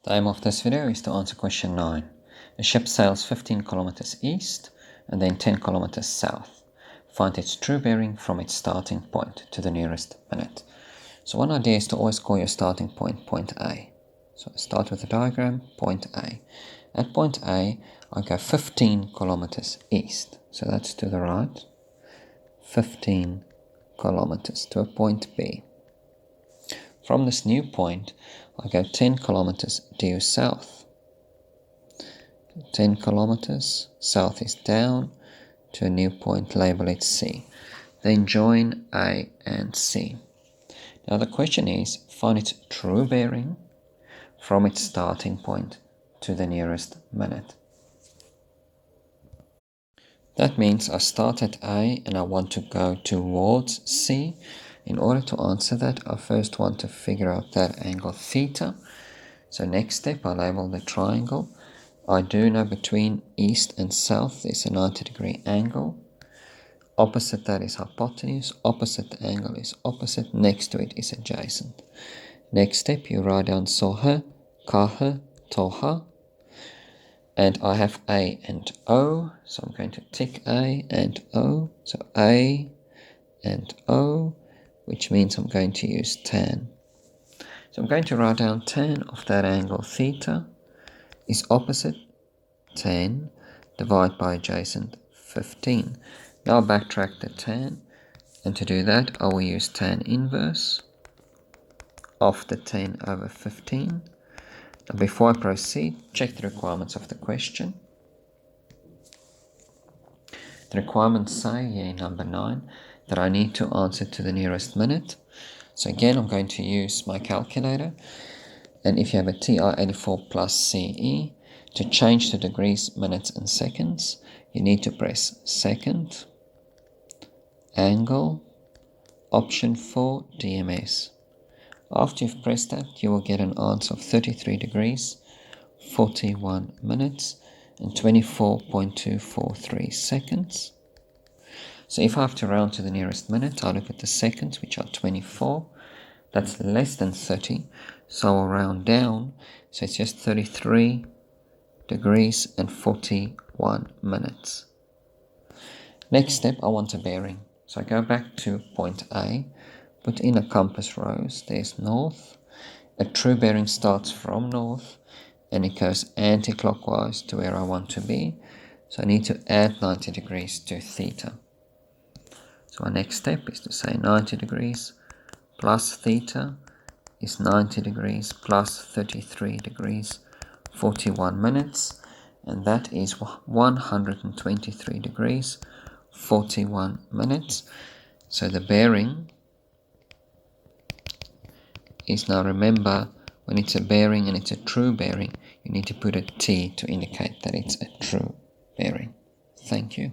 The aim of this video is to answer question 9. A ship sails 15 kilometers east and then 10 kilometers south. Find its true bearing from its starting point to the nearest minute. So one idea is to always call your starting point point A. So I start with the diagram, point A. At point A, I go 15 kilometers east. So that's to the right. 15 kilometers to a point B. From this new point, I go 10 kilometers due south. 10 kilometers south is down to a new point, label it C. Then join A and C. Now the question is, find its true bearing from its starting point to the nearest minute. That means I start at A and I want to go towards C. In order to answer that, I first want to figure out that angle theta. So next step, I label the triangle. I do know between east and south there's a 90-degree angle. Opposite that is hypotenuse. Opposite the angle is opposite. Next to it is adjacent. Next step, you write down soha, kaha, toha. And I have A and O, so I'm going to tick A and O. So A and O, which means I'm going to use tan. So I'm going to write down tan of that angle theta is opposite 10 divided by adjacent 15. Now I'll backtrack the tan, and to do that I will use tan inverse of the 10 over 15. Now before I proceed, check the requirements of the question. The requirements say here in number 9 that I need to answer to the nearest minute. So again, I'm going to use my calculator. And if you have a TI-84 plus CE, to change to degrees, minutes and seconds, you need to press second, angle, option 4, DMS. After you've pressed that, you will get an answer of 33 degrees, 41 minutes, and 24.243 seconds. So if I have to round to the nearest minute, I'll look at the seconds, which are 24. That's less than 30, so I'll round down. So it's just 33 degrees and 41 minutes. Next step, I want a bearing. So I go back to point A, put in a compass rose. There's north. A true bearing starts from north, and it goes anti-clockwise to where I want to be. So I need to add 90 degrees to theta. So our next step is to say 90 degrees plus theta is 90 degrees plus 33 degrees, 41 minutes, and that is 123 degrees, 41 minutes. So the bearing is, now remember, when it's a bearing and it's a true bearing, you need to put a T to indicate that it's a true bearing. Thank you.